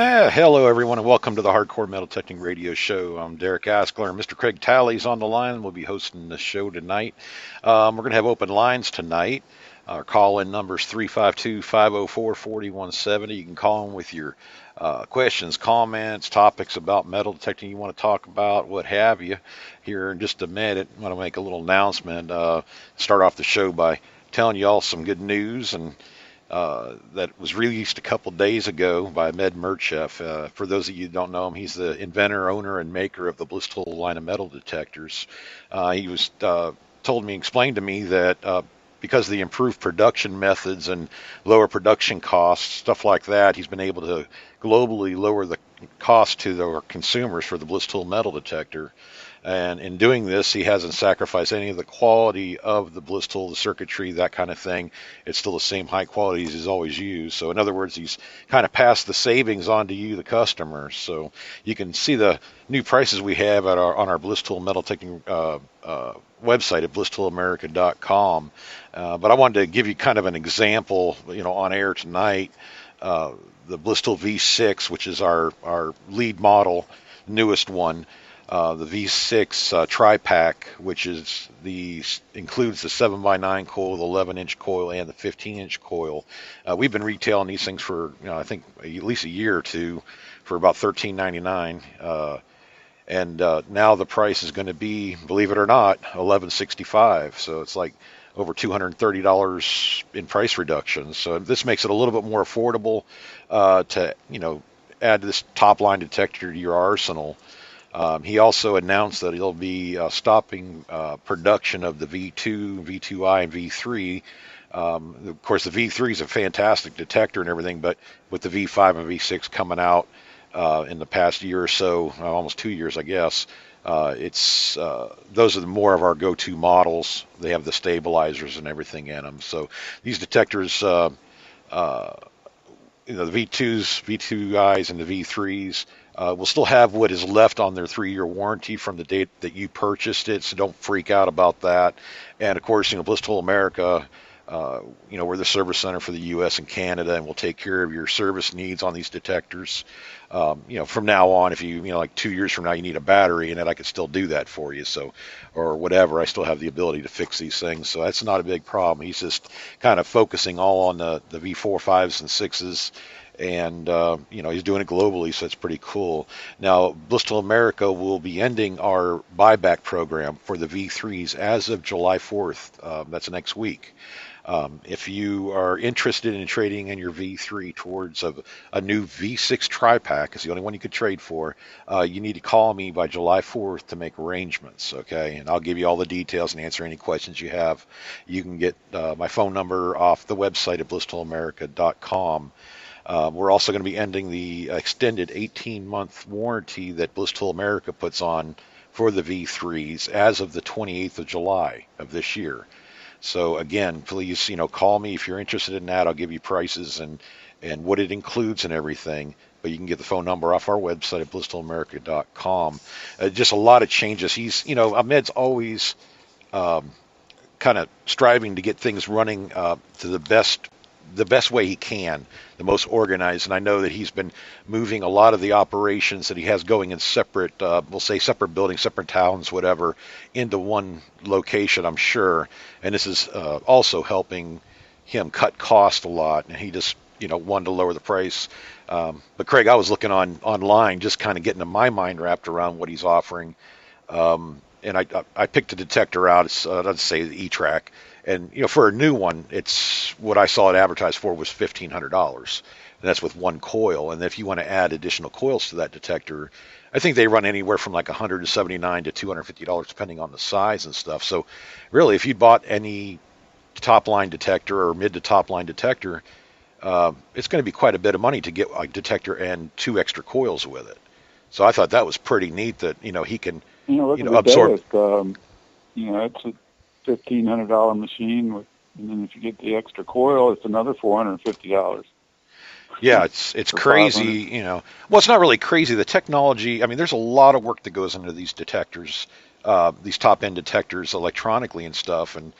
Hello, everyone, and welcome to the Hardcore Metal Detecting Radio Show. I'm Derek Askler, and Mr. Craig Talley's on the line. We'll be hosting the show tonight. We're going to have open lines tonight. Our call-in number is 352-504-4170. You can call in with your questions, comments, topics about metal detecting you want to talk about, what have you. Here in just a minute, I'm going to make a little announcement. Start off the show by telling you all some good news and that was released a couple days ago by Med Merchef. For those of you who don't know him, he's the inventor, owner, and maker of the Blissful line of metal detectors. He was explained to me that because of the improved production methods and lower production costs, stuff like that, he's been able to globally lower the cost to our consumers for the Blissful metal detector. And in doing this, he hasn't sacrificed any of the quality of the bliss tool, the circuitry, that kind of thing. It's still the same high quality as he's always used. So in other words, he's kind of passed the savings on to you, the customer. So you can see the new prices we have on our Bliss Tool metal detecting website at blisstoolamerica.com. But I wanted to give you kind of an example, on air tonight. The Bliss Tool V6, which is our lead model, newest one. The V6 tri-pack, which includes the 7x9 coil, the 11-inch coil, and the 15-inch coil. We've been retailing these things for, I think, at least a year or two for about $13.99. And now the price is going to be, believe it or not, $11.65. So it's like over $230 in price reduction. So this makes it a little bit more affordable to, add this top-line detector to your arsenal. He also announced that he'll be stopping production of the V2, V2i, and V3. Of course, the V3 is a fantastic detector and everything, but with the V5 and V6 coming out in the past year or so, almost 2 years, I guess, those are more of our go-to models. They have the stabilizers and everything in them. So these detectors, the V2s, V2i's, and the V3s. Will still have what is left on their 3-year warranty from the date that you purchased it, so don't freak out about that. And of course, Bliss Tool America, we're the service center for the U.S. and Canada, and we'll take care of your service needs on these detectors. From now on, if you, like 2 years from now, you need a battery in it, I could still do that for you. So, or whatever, I still have the ability to fix these things. So that's not a big problem. He's just kind of focusing all on the V4, 5s, and 6s. And, he's doing it globally, so it's pretty cool. Now, Bliss Tool America will be ending our buyback program for the V3s as of July 4th. That's next week. If you are interested in trading in your V3 towards a new V6 tri-pack, is the only one you could trade for, you need to call me by July 4th to make arrangements, okay? And I'll give you all the details and answer any questions you have. You can get my phone number off the website at blisstoolamerica.com. We're also going to be ending the extended 18-month warranty that Bliss Tool America puts on for the V3s as of the 28th of July of this year. So again, please, call me if you're interested in that. I'll give you prices and what it includes and everything. But you can get the phone number off our website at blisstoolamerica.com. Just a lot of changes. Ahmed's always kind of striving to get things running to the best way he can, the most organized. And I know that he's been moving a lot of the operations that he has going in separate, we'll say separate buildings, separate towns, whatever, into one location, I'm sure. And this is also helping him cut cost a lot. And he just, wanted to lower the price. But Craig, I was looking online, just kind of getting my mind wrapped around what he's offering. And I picked a detector out. It's, let's say the E-Track. And, for a new one, it's what I saw it advertised for was $1,500. And that's with one coil. And if you want to add additional coils to that detector, I think they run anywhere from like $179 to $250, depending on the size and stuff. So really, if you bought any top-line detector or mid to top-line detector, it's going to be quite a bit of money to get a detector and 2 extra coils with it. So I thought that was pretty neat that, he can, absorb. It's a $1,500 machine, and then if you get the extra coil, it's another $450. Yeah, it's crazy, Well, it's not really crazy. The technology, there's a lot of work that goes into these detectors, these top-end detectors electronically and stuff, and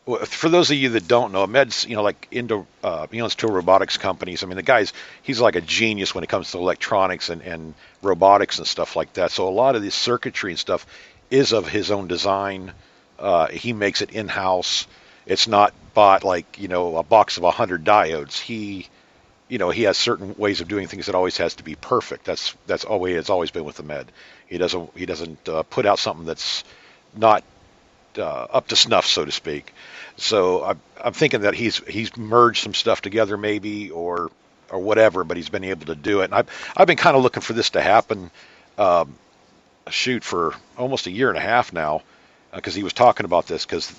Well, for those of you that don't know, Med's, like into, he owns two robotics companies. I mean, he's like a genius when it comes to electronics and robotics and stuff like that. So a lot of this circuitry and stuff is of his own design. He makes it in-house. It's not bought like, a box of 100 diodes. He has certain ways of doing things that always has to be perfect. That's always, it's always been with the Med. He doesn't put out something that's not up to snuff, so to speak. So I'm thinking that he's merged some stuff together, maybe, or whatever, but he's been able to do it. And I've been kind of looking for this to happen, for almost a year and a half now, because he was talking about this because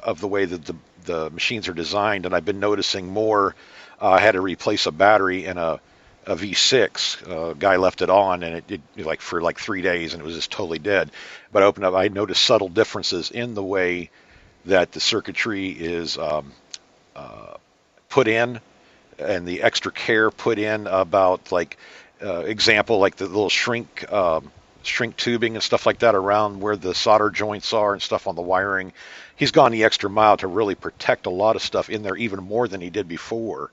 of the way that the machines are designed, and I've been noticing more. I had to replace a battery in a V6. Guy left it on, and it like for like 3 days, and it was just totally dead. But I noticed subtle differences in the way that the circuitry is put in, and the extra care put in about example, like the little shrink tubing and stuff like that around where the solder joints are and stuff on the wiring. He's gone the extra mile to really protect a lot of stuff in there, even more than he did before.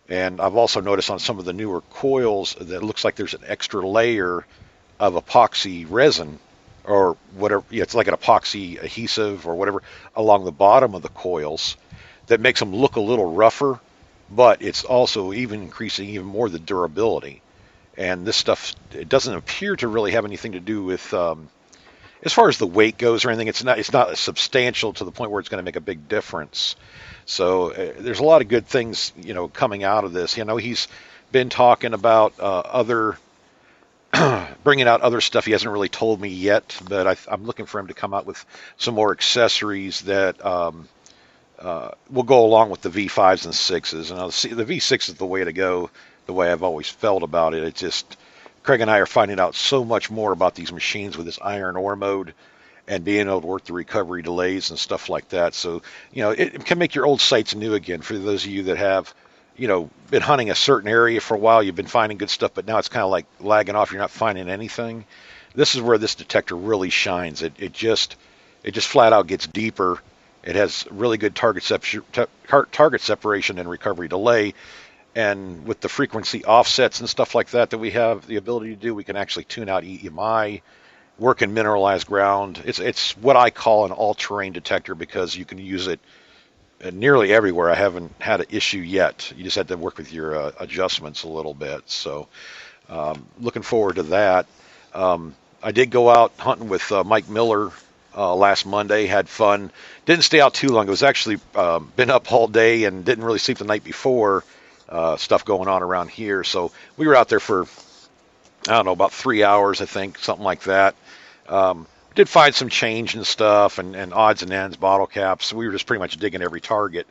And I've also noticed on some of the newer coils that it looks like there's an extra layer of epoxy resin or whatever. Yeah, it's like an epoxy adhesive or whatever along the bottom of the coils that makes them look a little rougher, but it's also even increasing even more the durability. And this stuff, it doesn't appear to really have anything to do with, as far as the weight goes or anything. It's not substantial to the point where it's going to make a big difference. So there's a lot of good things, coming out of this. He's been talking about bringing out other stuff. He hasn't really told me yet, but I'm looking for him to come out with some more accessories that will go along with the V5s and 6s. And the V6 is the way to go, the way I've always felt about it. It's just, Craig and I are finding out so much more about these machines with this iron ore mode and being able to work the recovery delays and stuff like that. So, it can make your old sights new again. For those of you that have, been hunting a certain area for a while, you've been finding good stuff, but now it's kind of like lagging off. You're not finding anything. This is where this detector really shines. It just flat out gets deeper. It has really good target separation and recovery delay. And with the frequency offsets and stuff like that we have the ability to do, we can actually tune out EMI, work in mineralized ground. It's what I call an all-terrain detector because you can use it nearly everywhere. I haven't had an issue yet. You just had to work with your adjustments a little bit. So looking forward to that. I did go out hunting with Mike Miller last Monday, had fun. Didn't stay out too long. It was actually been up all day and didn't really sleep the night before. Stuff going on around here. So we were out there for, I don't know, about 3 hours, I think, something like that. Did find some change and stuff and odds and ends, bottle caps. We were just pretty much digging every target.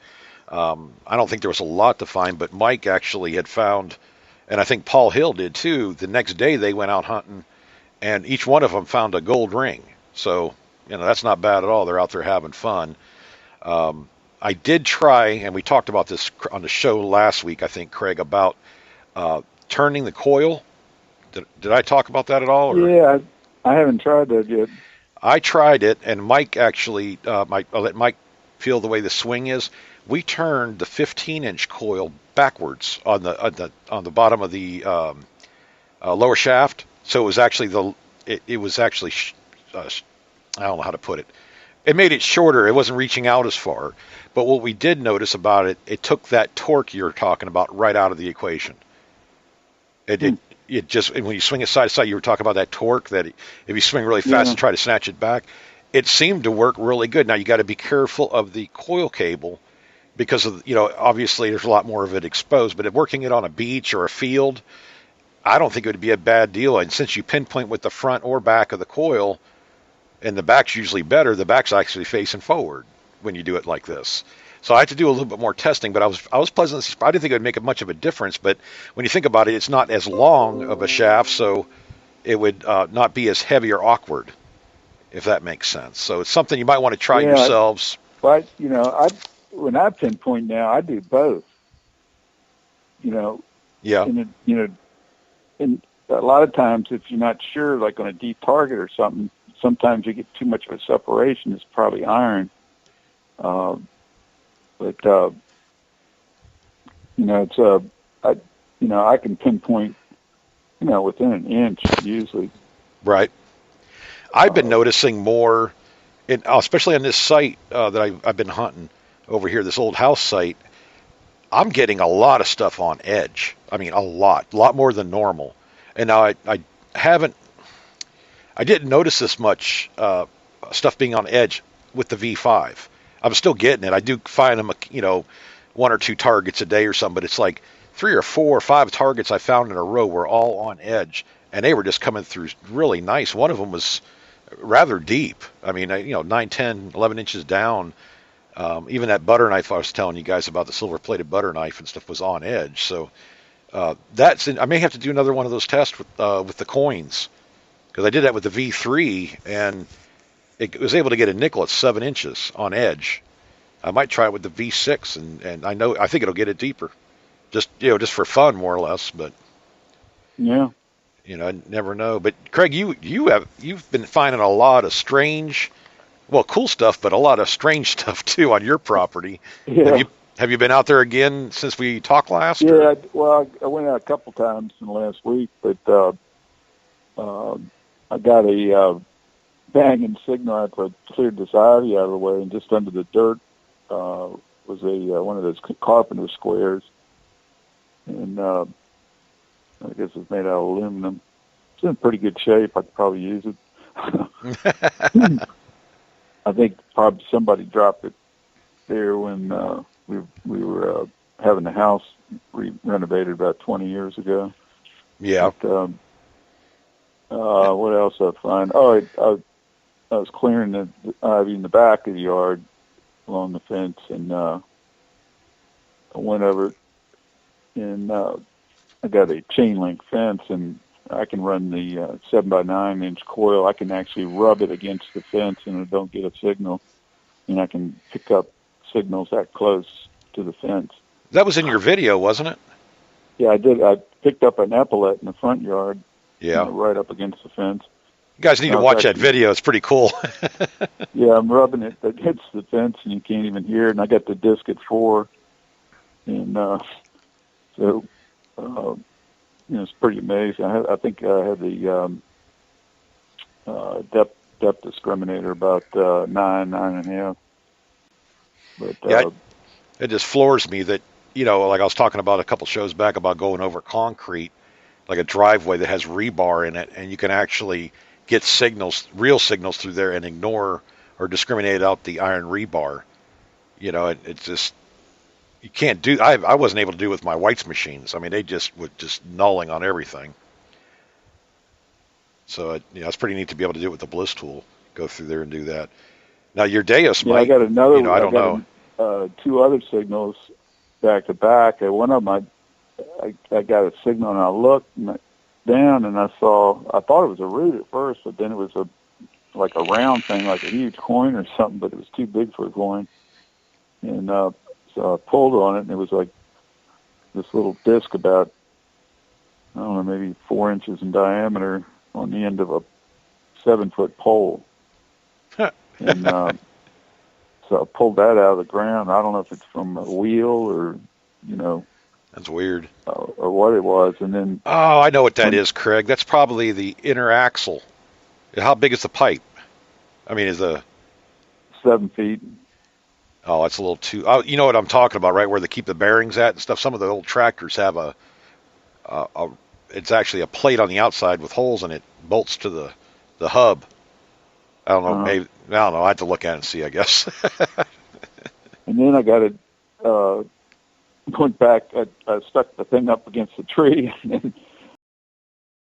I don't think there was a lot to find, but Mike actually had found, and I think Paul Hill did too, the next day they went out hunting, and each one of them found a gold ring. So, that's not bad at all. They're out there having fun. I did try, and we talked about this on the show last week, I think, Craig, about turning the coil. Did I talk about that at all? Or? Yeah, I haven't tried that yet. I tried it, and Mike actually, I'll let Mike feel the way the swing is. We turned the 15-inch coil backwards on the bottom of the lower shaft, so it was actually I don't know how to put it. It made it shorter. It wasn't reaching out as far. But what we did notice about it, it took that torque you're talking about right out of the equation. It just, when you swing it side to side, you were talking about that torque, that if you swing really fast and try to snatch it back, it seemed to work really good. Now, you got to be careful of the coil cable because of, obviously there's a lot more of it exposed, but if working it on a beach or a field, I don't think it would be a bad deal. And since you pinpoint with the front or back of the coil, and the back's usually better, the back's actually facing forward when you do it like this. So I had to do a little bit more testing, but I was pleasantly surprised. I didn't think it would make much of a difference, but when you think about it, it's not as long of a shaft, so it would not be as heavy or awkward, if that makes sense. So it's something you might want to try yourselves. But, when I pinpoint now, I do both. Yeah. And a lot of times, if you're not sure, like on a deep target or something, sometimes you get too much of a separation. It's probably iron. Uh, but it's I I can pinpoint within an inch usually. Right. I've been Uh, noticing more, especially on this site that I've been hunting over here, this old house site. I'm getting a lot of stuff on edge. I mean, a lot more than normal. And now I haven't, I didn't notice this much stuff being on edge with the V5. I'm still getting it. I do find them, one or two targets a day or something, but it's like 3 or 4 or 5 targets I found in a row were all on edge, and they were just coming through really nice. One of them was rather deep. I mean, 9, 10, 11 inches down. Even that butter knife I was telling you guys about, the silver-plated butter knife and stuff, was on edge. So I may have to do another one of those tests with the coins, because I did that with the V3, and it was able to get a nickel at 7 inches on edge. I might try it with the V6, and I think it'll get it deeper, just for fun, more or less. But yeah. I never know. But Craig, you've been finding a lot of strange, well, cool stuff, but a lot of strange stuff too on your property. Yeah. Have you been out there again since we talked last? Yeah. Well, I went out a couple times in the last week, but I got a banging signal after I cleared this ivy out of the way, and just under the dirt was one of those carpenter squares, and I guess it's made out of aluminum. It's in pretty good shape. I could probably use it. I think probably somebody dropped it there when we were having the house renovated about 20 years ago. Yeah. But, what else I find? Oh, I was clearing the ivy in the back of the yard along the fence, and I went over and I got a chain link fence, and I can run the 7x9 inch coil. I can actually rub it against the fence, and it don't get a signal, and I can pick up signals that close to the fence. That was in your video, wasn't it? Yeah, I did. I picked up an epaulet in the front yard. Yeah. Right up against the fence. You guys need to watch that video. It's pretty cool. Yeah, I'm rubbing it against the fence, and you can't even hear it. And I got the disc at 4, and so it's pretty amazing. I think I had the depth discriminator about 9.5. But yeah, it just floors me that like I was talking about a couple shows back about going over concrete, like a driveway that has rebar in it, and you can actually get real signals through there, and ignore or discriminate out the iron rebar. It's just, you can't do. I wasn't able to do it with my White's machines. I mean, they just nulling on everything. So it's pretty neat to be able to do it with the Bliss tool. Go through there and do that. Now your Deus might. I got another. I don't know. 2 other signals back to back. One of them, I got a signal, and I looked down, and I thought it was a root at first, but then it was like a round thing, like a huge coin or something, but it was too big for a coin. And so I pulled on it, and it was like this little disc about, I don't know, maybe 4 inches in diameter on the end of a 7-foot pole. And so I pulled that out of the ground. I don't know if it's from a wheel or, That's weird. Or what it was. And then. Oh, I know what that is, Craig. That's probably the inner axle. How big is the pipe? I mean, 7 feet. Oh, that's a little too. Oh, you know what I'm talking about, right? Where they keep the bearings at and stuff. Some of the old tractors have it's actually a plate on the outside with holes in it, bolts to the hub. I don't know. Maybe, I don't know. I have to look at it and see, I guess. And then I got it. Went back. I stuck the thing up against the tree, and